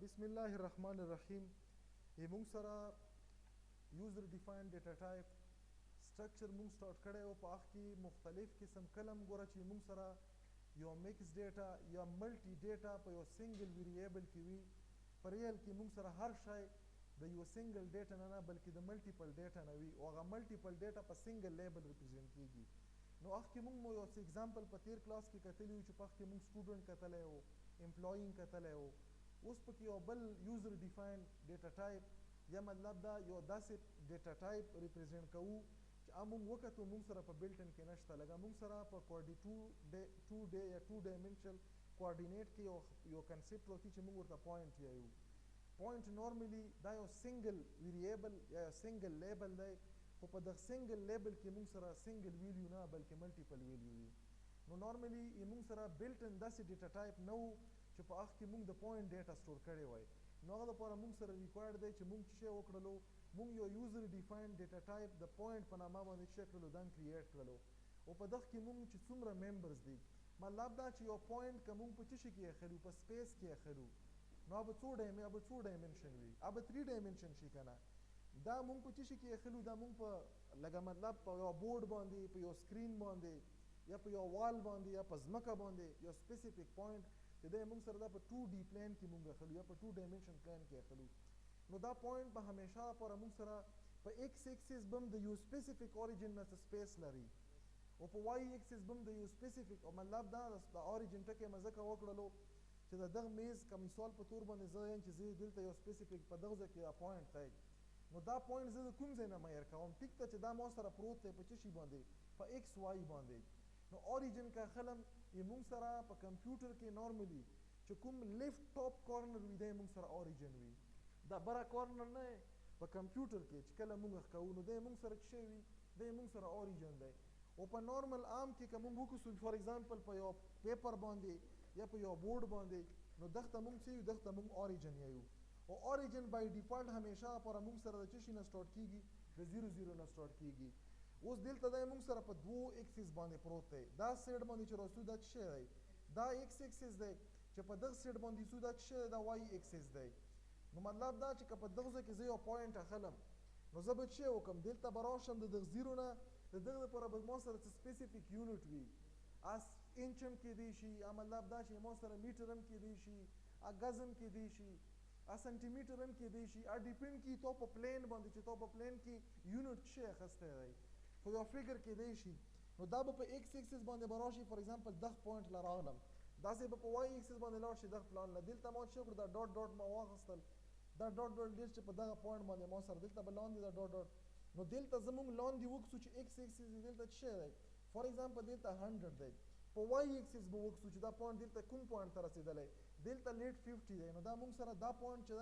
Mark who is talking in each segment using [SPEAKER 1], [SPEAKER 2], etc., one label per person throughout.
[SPEAKER 1] بسم الله الرحمن الرحیم. موږ سره یوزر ډیفاینډ ډیټا ټایپ سټرکچر موږ سٹارټ کړی او په هغه کې مختلف قسم کلم ګوره چې موږ سره یو میکس ډیټا یا ملټي ډیټا په یو سنگل ویریبل کې وي. په ریل کې موږ سره هر شی د یو سنگل ډیټا نه بلکې د ملټیپل ډیټا نه وي او هغه ملټیپل ډیټا په سنگل لیبل ریپرزینټ کیږي. نو هغه کې موږ یو څه اگزامپل په تیر کلاس کې کتلی چې په هغه کې موږ سټوډنټ کتلی او امپلویي کتلی او اوس پکې یو بل یوزر ډیفاینډ ډیټا ټایپ یا مطلب دا یو داسې ډیټا ټایپ ریپرزینټ کوو چې موږ وکتو موږ سره په بلټن کې نشته. لکه موږ سره په ټو ډایمنشنل کوارډینیټ کې یو کنسپټ راځي چې موږ ورته پوینټ یو پوینټ نورملی دا یو سنگل ویریبل یا سنگل لیبل دی خو په دغه سنگل لیبل کې موږ سره سنگل ویلیو نه بلکې ملټیپل ویلیو وي. نو نورملی موږ سره بلټن داسې ډیټا ټایپ نه و چې په هغه کې موږ د پوینټ ډیټا سٹور کړی وای. نو هغه لپاره موږ سره ریکوایرډ دی چې موږ څه وکړلو، موږ یو یوزر ډیفاینډ ډیټا ټایپ د پوینټ په نامه باندې څه کړلو دن کریټ کړلو او په دغه کې موږ چې څومره ممبرز دي مطلب دا چې یو پوینټ که موږ په څه شي کې اخلو په سپیس کې اخلو نو به څو ډایمنشن وي به 3 ډایمنشن شي کنه. دا موږ په څه شي کې اخلو دا موږ په لکه مطلب په یو بورډ باندې په یو سکرین باندې یا په یو وال باندې یا په ځمکه باندې یو سپیسیفیک پوینټ چې دا موږ سره دا په 2D پلین کې موږ اخلو یا په 2 ډایمنشن پلین کې اخلو. نو دا پوینټ به همیشه لپاره موږ سره په ایکس ایکسس بم د یو سپیسیفیک اوریجن نه سپیس لري او په وای ایکسس بم د یو سپیسیفیک او مطلب دا د اوریجن ټکي مزه وکړلو چې د دغه میز کوم مثال په تور باندې زه یم چې زه دلته یو سپیسیفیک په دغه ځای کې دا پوینټ دی. نو دا پوینټ زه د کوم ځای نه مایر کوم ټیک ته چې دا ما سره پروت دی په څه شي باندې په ایکس وای باندې. نو اوریجن کا خلم موږ سره په کمپیوټر کې نورملی چې کوم لیفت ټاپ کارنر وي دی موږ سره اوریجن وي. دا بره کارنر نه په کمپیوټر کې چې کله موږ ښکو نو دی موږ سره څه وي دی موږ سره اوریجن دی. او په نورمل عام کې که موږ وکړو فار ایگزامپل په یو پیپر باندې یا په یو بورډ باندې نو دغه موږ څه یو دغه موږ اوریجن یو او اوریجن بای ډیفالت همیشه پر موږ سره د چشي نه سٹارټ کیږي د 00 نه سٹارټ کیږي. اوس دلته د موږ سره په دوه ایکسس باندې پروت دی. دا سیډ باندې چې راسو دا څه دی دا ایکس ایکسس دی چې په دغه سیډ باندې سو دا څه دا وای ایکسس دی. نو مطلب دا چې په دغه کې زه یو پوینټ اخلم نو زه به څه وکم دلته براشم د دغه 0 نه د دغه لپاره به ما سره سپیسیفیک یونټ وي اس انچم کې دی شي مطلب دا چې ما سره میټرم کې دی شي غزم کې دی شي سانتي میټرم کې دی شي ډیپند کی تو په پلین باندې چې تو په پلین کې یونټ څه اخسته دی خو یو فګر کې دی شي. نو دا به په ایکس ایکسس باندې براشي فار ایگزامپل دغه پوینټ لراغلم دا سه په وای ایکسس باندې لاړ شي دغه پلان دلته ما څه کړ دا ډاټ ډاټ ما واغستل دا ډاټ ډاټ ډیل چې په دغه پوینټ باندې ما سره دلته بلاندې دا ډاټ ډاټ نو دلته زموږ لاندې وکړو چې ایکس ایکسس دلته څه دی فار ایگزامپل دلته 100 دی په وای ایکسس به وکړو چې دا پوینټ دلته کوم پوینټ ته رسیدلی دلته لیټ 50 دی. نو دا موږ سره دا پوینټ چې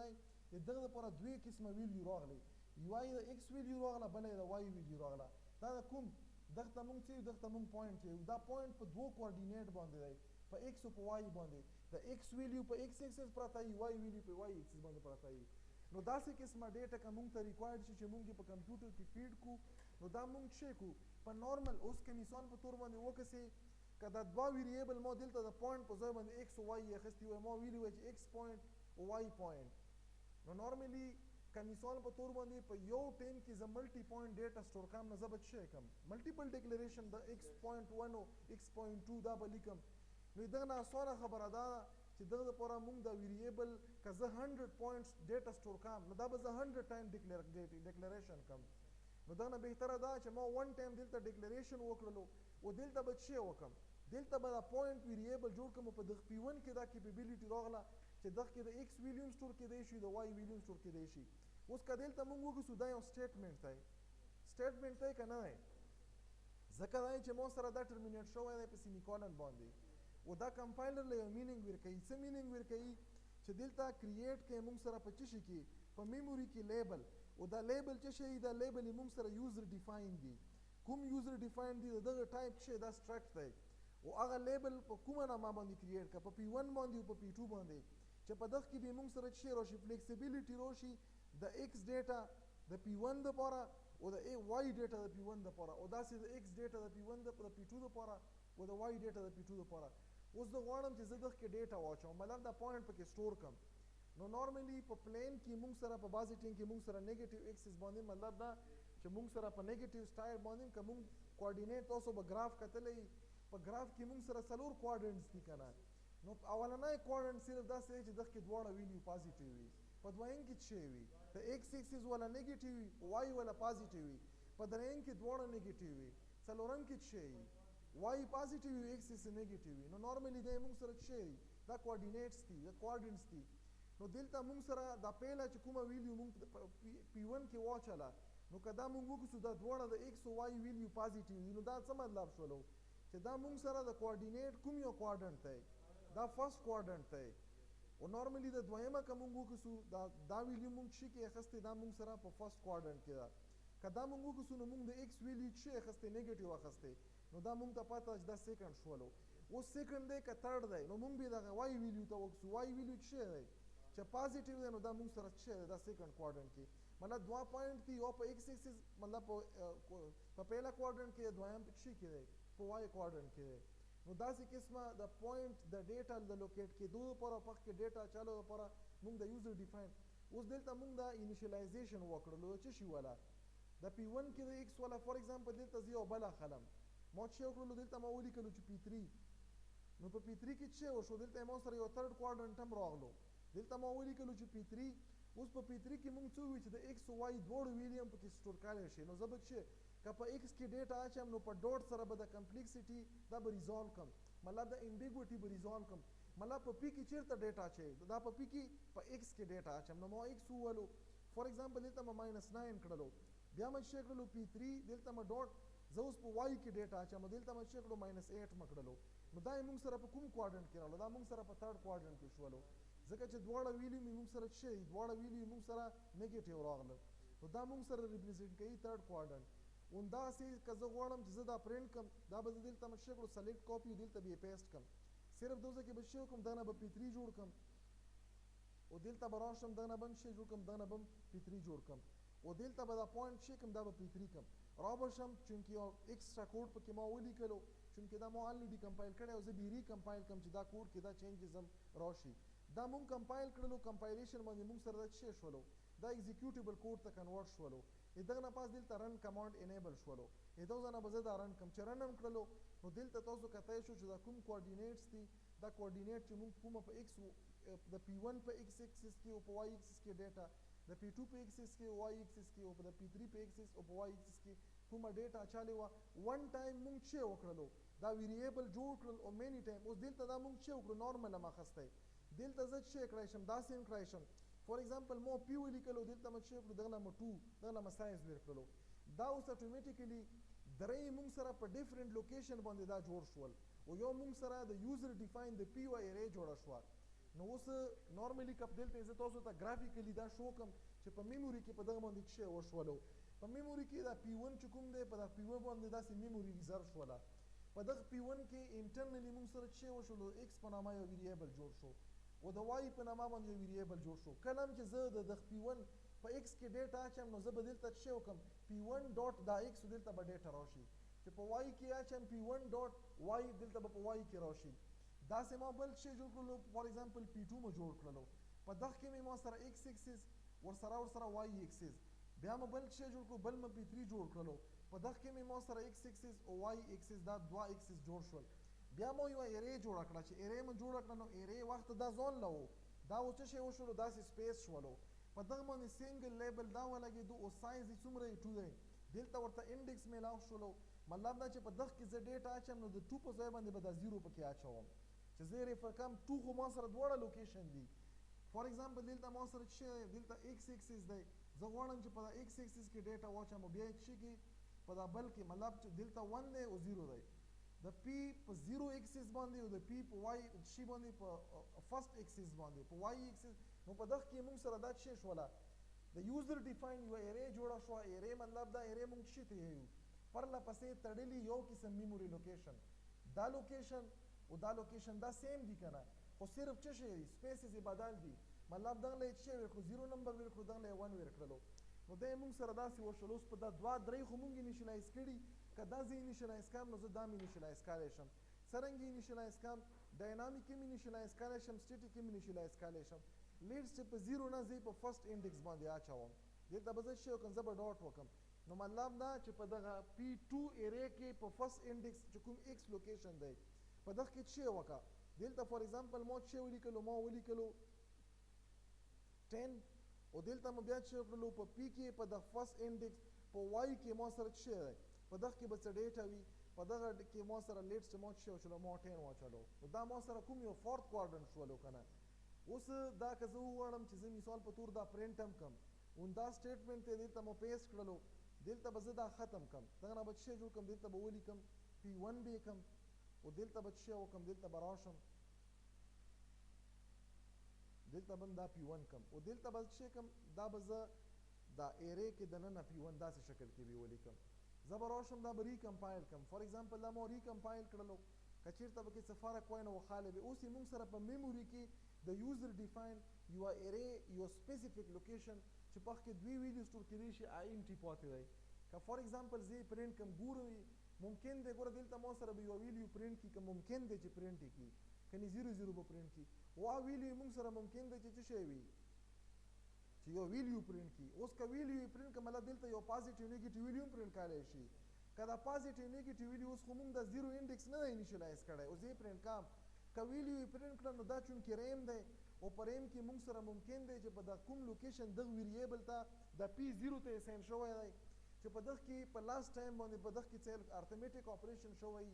[SPEAKER 1] دی دغه لپاره دوه قسمه ویلیو راغلی یو د ایکس ویلیو راغله بل د وای ویلیو راغله. دا کوم دغه موږ چې دغه موږ پوینټ یو دا پوینټ په دوه کوارډینیټ باندې دی په ایکس او په وای باندې د ایکس ویلیو په ایکس ایکسس پراته وي وای ویلیو په وای ایکسس باندې پراته وي. نو داسې قسمه ډیټا که موږ ته ریکوایرډ شي چې موږ په کمپیوټر کې فیډ کو نو دا موږ څه کو په نورمل اوس کې مثال په تور باندې وکسي که دا دوه ویریبل ما دلته د پوینټ په ځای باندې ایکس او وای اخیستی وای ما ویلی وای چې ایکس پوینټ او وای پوینټ نو نورملی که مثال په تور باندې په یو ټیم کې زه ملټي پوینټ ډیټا سٹور کوم نه زه به څه کوم ملټیپل ډیکلیریشن د ایکس پوینټ 1 او ایکس پوینټ 2 دا به لیکم. نو دغه نه اسانه خبره ده چې دغه لپاره موږ د ویریبل که زه 100 پوینټس ډیټا سٹور کوم نو دا به زه 100 ټایم ډیکلیریشن کوم. نو دا نه بهتره ده چې ما 1 ټایم دلته ډیکلیریشن وکړلو او دلته به څه وکم دلته به دا پوینټ ویریبل جوړ کوم په دغه پی1 کې دا کیپیبلیټی راغله چې دغه کې د ایکس ویلیوم سٹور کېدی شي د وای ویلیوم سٹور کېدی شي. اوس که دلته موږ وګورو دا یو سټیټمنټ دی که نه دی ځکه دا چې ما سره دا ټرمینیټ شوی دی په سیمیکولن باندې او دا کمپایلر له یو مینینګ ورکوي څه مینینګ ورکوي چې دلته کریټ کوي موږ سره په څه شي کې په میموري کې لیبل او دا لیبل څه شي دا لیبل موږ سره یوزر ډیفاین دی کوم یوزر ډیفاین دی دغه ټایپ شي دا سټرکټ دی او هغه لیبل په کومه نامه باندې کریټ کا په پی1 باندې او په پی2 باندې چې په دغه کې به موږ سره څه راشي فلیکسیبিলিټي راشي د ایکس ډیټا د پی1 لپاره او د وای ډیټا د پی1 لپاره او داسې د ایکس ډیټا د پی1 د پی2 لپاره او د وای ډیټا د پی2 لپاره. اوس زه غواړم چې زه دغه کې ډیټا واچوم مطلب دا پوینټ پکې سٹور کم نو نارملی په پلین کې موږ سره په بعضې ټیم کې موږ سره نیګیټیو ایکسس باندې مطلب دا چې موږ سره په نیګیټیو سټایل باندې که موږ کوارډینیټ تاسو به ګراف کتلی په ګراف کې موږ سره 4 کوارډینټس دي که نه نو اولنی کوارډینټ صرف داسې دی چې دغه کې دواړه ویلیو پازیټیو وي په دویم کې څه وي د ایکس ایکسس والا نیګیټیو وي وای والا پازیټیو وي په دریم کې دواړه نیګیټیو وي څلورم کې څه وي وای پازیټیو وي ایکس ایکسس نیګیټیو وي نو نارملی دی موږ سره څه وي دا کوارډینیټس دي دا کوارډینټس دي نو دلته موږ سره دا پیله چې کومه ویلیو موږ P1 کې واچله نو که دا موږ وکړو دا دواړه د ایکس او وای ویلیو پازیټیو دي نو دا څه مطلب شولو چې دا موږ سره د کوارډینیټ کوم یو کوارډینټ دی دا فرست کوارډینټ دی او نارملی د دویمه که موږ وکړو دا ویلیو موږ څه کې اخیستی دا موږ سره په فرست کوارډینټ کې ده که دا موږ وکړو نو موږ د ایکس ویلیو څه اخیستی نیګیټیو اخیستی نو دا موږ ته پته چې دا سیکنډ شولو اوس سیکنډ دی که تھرډ دی نو موږ به دغه وای ویلیو ته وکړو وای ویلیو څه دی چې پازیټیو دی نو دا موږ سره څه دی دا سیکنډ کوارډینټ کې مطلب دوا پوینټ دي یو په ایکس ایکسس مطلب په پیله کوارډینټ کې دویم په څه کې دی په وای کوارډینټ کې دی نو داسې قسمه د پوینټ د ډیټا د لوکیټ کېدو لپاره پخکې ډیټا چالو لپاره موږ د یوزر ډیفاین اوس دلته موږ د انیشیلایزیشن وکړلو څه شي والا د P1 کې د ایکس والا فار ایگزامپل دلته زه یو بله خلم ما څه وکړلو دلته ما ولیکلو چې P3 نو په P3 کې څه وشو دلته ما سره یو تھرډ کوارډینټ هم راغلو دلته ما ولیکلو چې P3 اوس په P3 کې موږ څه وی چې د ایکس او وای دواړو ویلیو پکې سټور کړی شي نو زه به څه که په ایکس کې ډیټا اچم نو په ډاټ سره به د کمپلیکسټي دا به ریزالو کم مطلب د امبیګوټي به ریزالو کم مطلب په پی کې چیرته ډیټا اچي دا په پی کې په ایکس کې ډیټا اچم نو ما ایکس وولو فار ایگزامپل دلته ما -9 کړلو بیا ما څه کړلو P3 دلته ما ډاټ زه اوس په وای کې ډیټا اچم دلته ما څه کړلو -8 ما کړلو نو دا موږ سره په کوم کوارډینټ کې راغلو دا موږ سره په تھرډ کوارډینټ کې شولو ځکه چې دواړه ویلیو موږ سره څه دواړه ویلیو موږ سره نیګیټیو راغله نو دا موږ سره ریپرزینټ کوي تھرډ کوارډینټ همداسې که زه غواړم چې زه دا پرنټ کړم دا به زه دلته څه کړو سلیکټ کاپي دلته به یې پیسټ کړم صرف دغه کې به څه وکړم دا نه به P3 جوړ کړم او دلته به راشم دا نه به څه جوړ کړم دا نه به P3 جوړ کړم او دلته به دا پوینټ څه کړم دا به P3 کړم را به شم چونکې یو ایکسټرا کوډ پکې ما ولیکلو چونکې دا ما الریډي کمپایل کړی او زه به یې ریکمپایل کړم چې دا کوډ کې دا چینجز هم راشي دا مونږ کمپایل کړلو کمپایلیشن باندې مونږ سره دا څه شولو دا ایگزیکیوټیبل کوډ ته کنورټ شولو دغه نه پاس دلته رن کمانډ انیبل شولو دغه نه به زه دا رن کم چې رن هم کړلو نو دلته تاسو کتای شو چې دا کوم کوارډینیټس دي دا کوارډینیټ چې مونږ کومه په ایکس د P1 په ایکس ایکسس کې او په وای ایکسس کې ډیټا د P2 په ایکسس کې او وای ایکسس کې او د P3 په ایکسس او په وای ایکسس کې کومه ډیټا چالي و ون ټایم مونږ څه وکړلو دا ویریبل جوړ کړل او مینی ټایم اوس دلته دا مونږ څه وکړو نارمل ما خسته دلته زه څه کړای شم داسې هم کړای شم فار ایگزامپل مو پی ولیکلو دلته ما څه وکړو دغه ما 2 دغه ما ساينس ورکړلو دا اوس اتوماتیکلی درې مونږ سره په ډیفرنٹ لوکیشن باندې دا جوړ شول او یو مونږ سره د یوزر ډیفاین د پی وای ارے جوړ شو نو اوس نارملی کپ دلته زه تاسو ته ګرافیکلی دا شو کوم چې په میموري کې په دغه باندې څه وشولو په میموري کې دا P1 چې کوم دی په دا P1 باندې داسې میموري ریزرو شوله په دغه P1 کې انټرنلی موږ سره څه وشولو ایکس په نامه یو ویریبل جوړ شو او د وای په نامه باندې یو ویریبل جوړ شو کله هم چې زه د P1 په ایکس کې ډیټا اچم نو زه به دلته څه وکړم P1 ډاټ دا ایکس دلته به ډیټا راشي چې په وای کې اچم P1 ډاټ وای دلته به په وای کې راشي داسې ما بل څه جوړ کړلو فار ایگزامپل P2 مو جوړ کړلو په دغه کې مې ما سره ایکس ایکسس ورسره وای ایکسس بیا مې بل څه جوړ کړو بل مې P3 جوړ کړلو په دغه کې مې ما سره ایکس ایکسس او وای ایکسس دا دوا ایکسس جوړ شول بیا مو یو ارے جوړ کړل چې ارے مې جوړ کړل نو ارے وخت دا ځون لو دا و څه شی وشو داسې سپیس شولو په دغه باندې سنگل لیبل دا ولګېدو او سایز یې څومره 2 دی دلته ورته انډیکس میلاو شولو مطلب دا چې په دغه کې زه ډیټا اچم نو د 2 په ځای باندې به دا 0 پکې اچوم چې زه ریفر کم 2 خو ما سره دواړه لوکیشن دي فار ایگزامپل دلته ما سره څه دلته ایکس ایکسس دی زه غواړم چې په دا ایکس ایکسس کې ډیټا واچم بیا څه کې په دا بل کې مطلب چې دلته 1 دی او 0 دی د پی په 0 ایکسس باندې او د پی په وای شي باندې په فرست ایکسس باندې په وای ایکسس نو په دغه کې موږ سره دا څه شوله د یوزر ډیفاین یو ارے جوړه شو ارے مطلب دا ارے موږ څه ته یو پرله پسې تړلی یو قسم میموري لوکیشن دا لوکیشن او دا لوکیشن دا سیم دي کنه خو صرف څه شي سپیسز بدل دي مطلب دغه له څه ورکړو 0 نمبر ورکړو دغه له 1 ورکړلو نو دا موږ سره داسې وشول اوس په دا 2 3 خو موږ انیشلایز کړي کدا زه انیشلایز کوم نو زه دا انیشلایز کولای شم څرنګه انیشلایز کوم ډاینامیک انیشلایز کولای شم سټیټیک انیشلایز کولای شم لیټس چې په 0 نه زه په فرست انډیکس باندې اچوم دلته به زه څه وکړم زه به ډاټ وکړم نو مطلب دا چې په دغه P2 ارې کې په فرست انډیکس چې کوم ایکس لوکیشن دی په دغه کې څه وکړه دلته فار ایگزامپل ما څه ولیکلو ما ولیکلو 10 او دلته مو بیا څه وکړلو په P کې په د فرست انډیکس په Y کې ما سره څه دی په دغه کې به څه ډیټا وي په دغه کې ما سره لیټس چې ما څه وچلو ما 10 واچلو نو دا ما سره کوم یو فورت کوارډنټ شولو که نه اوس دا که زه وغواړم چې زه مثال په تور دا پرنټ هم کړم اون دا سټیټمنټ دی دلته مو پیسټ کړلو دلته به زه دا ختم کړم دغه نه به څه جوړ کړم دلته به ولیکم P1 به یې کړم او دلته به څه وکړم دلته به راشم دلته به دا P1 کړم او دلته به څه کړم دا به زه دا ایرې کې دننه P1 داسې شکل کې به ولیکم زه به راشم دا به ریکمپایل کړم فار ایگزامپل دا ما ریکمپایل کړلو که چېرته به کې څه فرق وای نو خالی به اوس یې موږ سره په میموري کې د یوزر ډیفاین یوه ایرې یو سپیسیفیک لوکیشن چې په هغه کې دوی ویلیو سټور کېدی شي INT پاتې دی که فار ایگزامپل زه یې پرنټ کړم ګورم ممکن دی ګوره دلته ما سره به یوه ویلیو پرنټ کړي که ممکن دی چې پرنټ یې کړي کنې 0 به پرنټ کړي او هغه ویلیو موږ سره ممکن دی چې څه شی وي چې یو ویلیو پرنټ کړي اوس که ویلیو یې پرنټ کړم مطلب دلته یو پازیټیو نیګیټیو ویلیو هم پرنټ کولی شي که دا پازیټیو نیګیټیو ویلیو اوس خو موږ د 0 انډیکس نه دی انیشلایز کړی اوس یې پرنټ کړم که ویلیو یې پرنټ کړم نو دا چونکې ریم دی او په ریم کې موږ سره ممکن دی چې په دا کوم لوکیشن دغه ویریبل ته د P0 ته اساین شوی دی چې په دغه کې په لاست ټایم باندې په دغه کې څه ارتمیټیک اپریشن شوی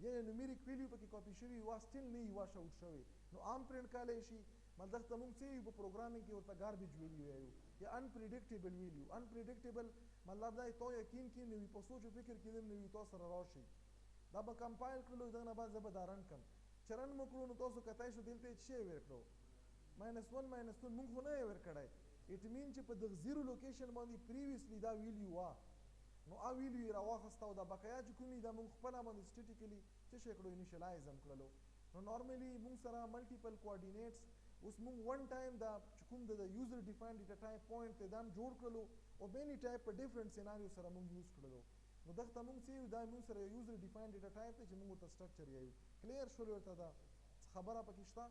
[SPEAKER 1] یعنې نومیریک ویلیو پکې کاپي شوي وا سټیل نه یوه شاوټ شوی نو عام پرنټ کولی شي مطلب دغه ته موږ څه یو په پروګرامینګ کې ورته ګاربیج ویلیو وایو یا انپریډکټیبل ویلیو انپریډکټیبل مطلب دا تا یقین کې نه وي په سوچ او فکر کې نه وي تا سره راشي دا به کمپایل کړلو دغه نه بعد زه به دا رن کړم چې رن مو کړو نو تاسو کتای شو دلته یې څه ورکړو -1 -2 موږ خو نه یې ورکړی اټ مین چې په دغه 0 لوکیشن باندې پریویسلی دا ویلیو وا نو هغه ویلیو یې راواخسته او دا بقایا چې کوم دا موږ خپله باندې سټیټیکلي څه شی کړو انیشلایز هم کړلو نو نارملی موږ سره ملټیپل کوارډینیټس اوس موږ ون ټایم دا چې کوم د یوزر ډیفاینډ ډیټا ټایپ پوینټ دی دا هم جوړ کړلو او مینی ټایپ په ډیفرنٹ سیناریو سره موږ یوز کړلو نو دغه ته موږ څه دا موږ سره یوزر ډیفاینډ ډیټا ټایپ دی چې موږ ورته سټرکچر یو کلیر شول ورته دا خبره پکې شته